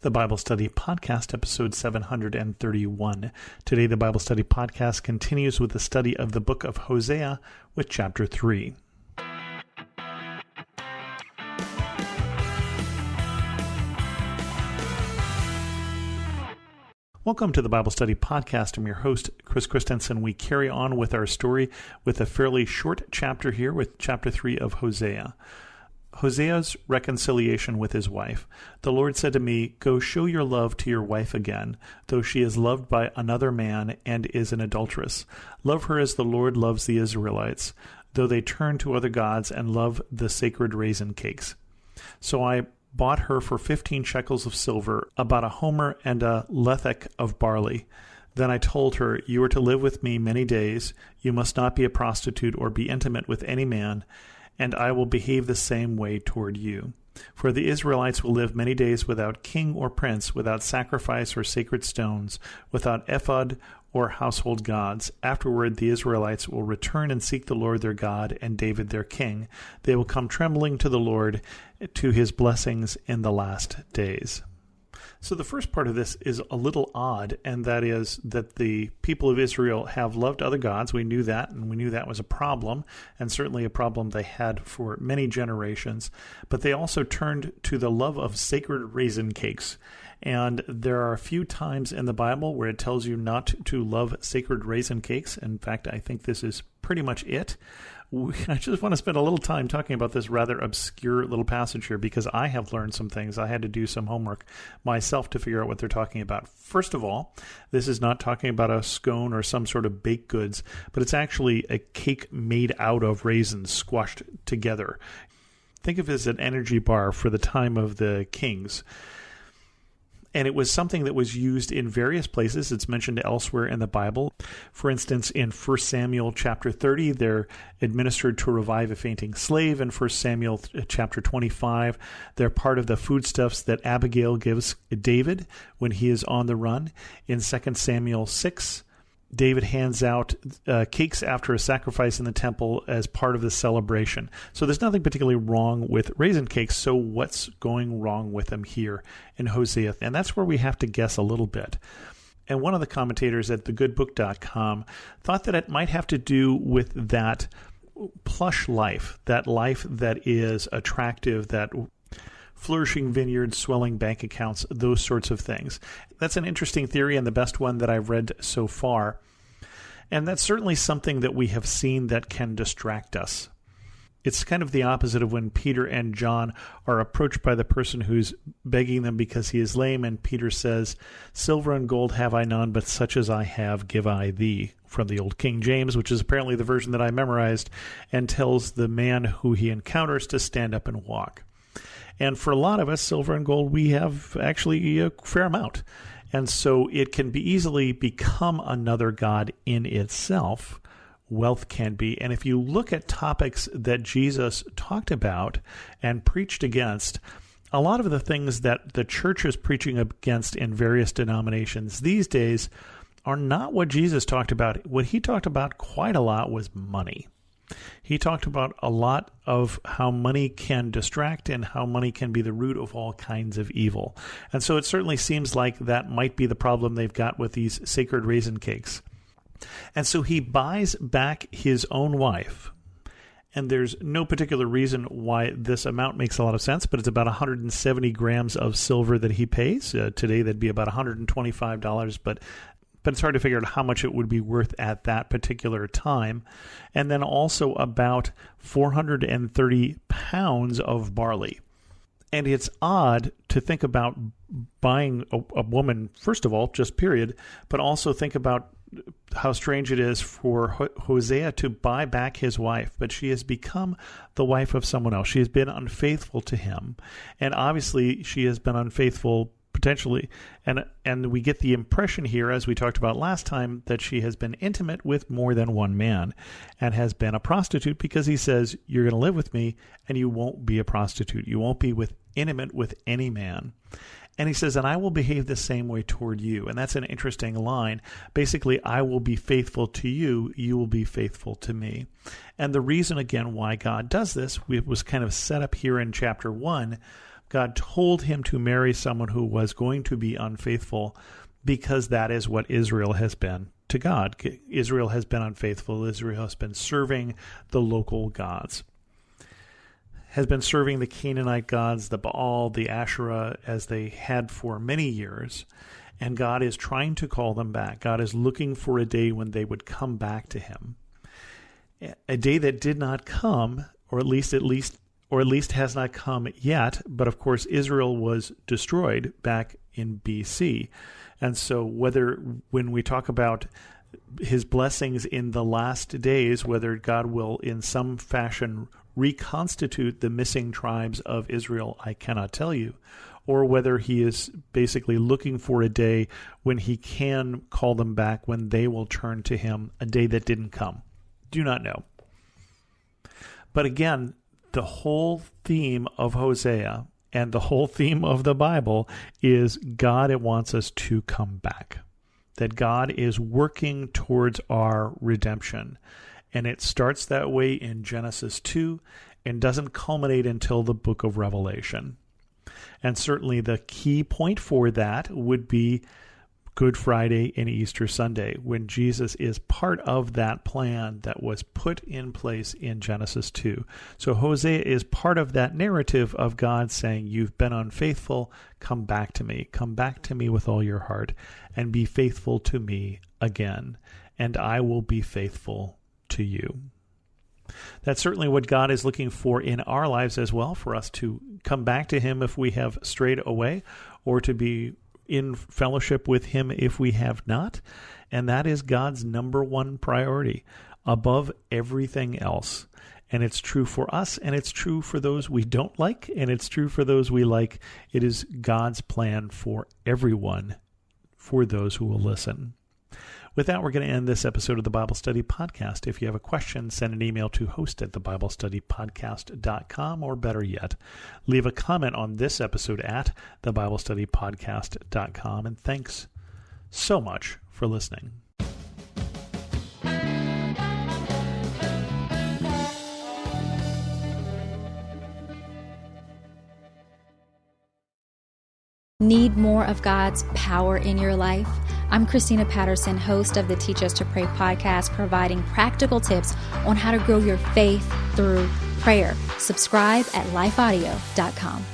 The Bible Study Podcast, episode 731. Today, the Bible Study Podcast continues with the study of the book of Hosea with chapter 3. Welcome to the Bible Study Podcast. I'm your host, Chris Christensen. We carry on with our story with a fairly short chapter here with chapter 3 of Hosea. Hosea's reconciliation with his wife. The Lord said to me, "Go show your love to your wife again, though she is loved by another man and is an adulteress. Love her as the Lord loves the Israelites, though they turn to other gods and love the sacred raisin cakes." So I bought her for 15 shekels of silver, about a homer and a lethek of barley. Then I told her, "You are to live with me many days. You must not be a prostitute or be intimate with any man, and I will behave the same way toward you. For the Israelites will live many days without king or prince, without sacrifice or sacred stones, without ephod or household gods. Afterward, the Israelites will return and seek the Lord their God and David their king. They will come trembling to the Lord, to his blessings in the last days." So the first part of this is a little odd, and that is that the people of Israel have loved other gods. We knew that, and we knew that was a problem, and certainly a problem they had for many generations. But they also turned to the love of sacred raisin cakes. And there are a few times in the Bible where it tells you not to love sacred raisin cakes. In fact, I think this is pretty much it. I just want to spend a little time talking about this rather obscure little passage here because I have learned some things. I had to do some homework myself to figure out what they're talking about. First of all, this is not talking about a scone or some sort of baked goods, but it's actually a cake made out of raisins squashed together. Think of it as an energy bar for the time of the kings. And it was something that was used in various places. It's mentioned elsewhere in the Bible. For instance, in 1 Samuel chapter 30, they're administered to revive a fainting slave. In 1 Samuel chapter 25, they're part of the foodstuffs that Abigail gives David when he is on the run. In 2 Samuel 6, David hands out cakes after a sacrifice in the temple as part of the celebration. So there's nothing particularly wrong with raisin cakes. So what's going wrong with them here in Hosea? And that's where we have to guess a little bit. And one of the commentators at thegoodbook.com thought that it might have to do with that plush life that is attractive, that flourishing vineyards, swelling bank accounts, those sorts of things. That's an interesting theory and the best one that I've read so far. And that's certainly something that we have seen that can distract us. It's kind of the opposite of when Peter and John are approached by the person who's begging them because he is lame, and Peter says, "Silver and gold have I none, but such as I have give I thee," from the old King James, which is apparently the version that I memorized, and tells the man who he encounters to stand up and walk. And for a lot of us, silver and gold, we have actually a fair amount. And so it can be easily become another god in itself. Wealth can be. And if you look at topics that Jesus talked about and preached against, a lot of the things that the church is preaching against in various denominations these days are not what Jesus talked about. What he talked about quite a lot was money. He talked about a lot of how money can distract and how money can be the root of all kinds of evil. And so it certainly seems like that might be the problem they've got with these sacred raisin cakes. And so he buys back his own wife. And there's no particular reason why this amount makes a lot of sense, but it's about 170 grams of silver that he pays. Today that'd be about $125, but it's hard to figure out how much it would be worth at that particular time. And then also about 430 pounds of barley. And it's odd to think about buying a woman, first of all, just period, but also think about how strange it is for Hosea to buy back his wife, but she has become the wife of someone else. She has been unfaithful to him. And obviously she has been unfaithful potentially, and we get the impression here, as we talked about last time, that she has been intimate with more than one man and has been a prostitute, because he says, "You're going to live with me and you won't be a prostitute. You won't be intimate with any man." And he says, "And I will behave the same way toward you." And that's an interesting line. Basically, I will be faithful to you. You will be faithful to me. And the reason, again, why God does this, was kind of set up here in chapter 1. God told him to marry someone who was going to be unfaithful because that is what Israel has been to God. Israel has been unfaithful. Israel has been serving the local gods, has been serving the Canaanite gods, the Baal, the Asherah, as they had for many years. And God is trying to call them back. God is looking for a day when they would come back to him. A day that did not come, or at least has not come yet. But of course, Israel was destroyed back in BC. And so when we talk about his blessings in the last days, whether God will in some fashion reconstitute the missing tribes of Israel, I cannot tell you, or whether he is basically looking for a day when he can call them back, when they will turn to him, a day that didn't come. Do not know. But again, the whole theme of Hosea and the whole theme of the Bible is God wants us to come back, that God is working towards our redemption. And it starts that way in Genesis 2 and doesn't culminate until the book of Revelation. And certainly the key point for that would be Good Friday and Easter Sunday, when Jesus is part of that plan that was put in place in Genesis 2. So Hosea is part of that narrative of God saying, you've been unfaithful, come back to me with all your heart, and be faithful to me again, and I will be faithful to you. That's certainly what God is looking for in our lives as well, for us to come back to him if we have strayed away, or to be in fellowship with him if we have not. And that is God's number one priority above everything else. And it's true for us, and it's true for those we don't like, and it's true for those we like. It is God's plan for everyone, for those who will listen. With that, we're going to end this episode of the Bible Study Podcast. If you have a question, send an email to host@thebiblestudypodcast.com, or better yet, leave a comment on this episode at thebiblestudypodcast.com. And thanks so much for listening. Need more of God's power in your life? I'm Christina Patterson, host of the Teach Us to Pray podcast, providing practical tips on how to grow your faith through prayer. Subscribe at lifeaudio.com.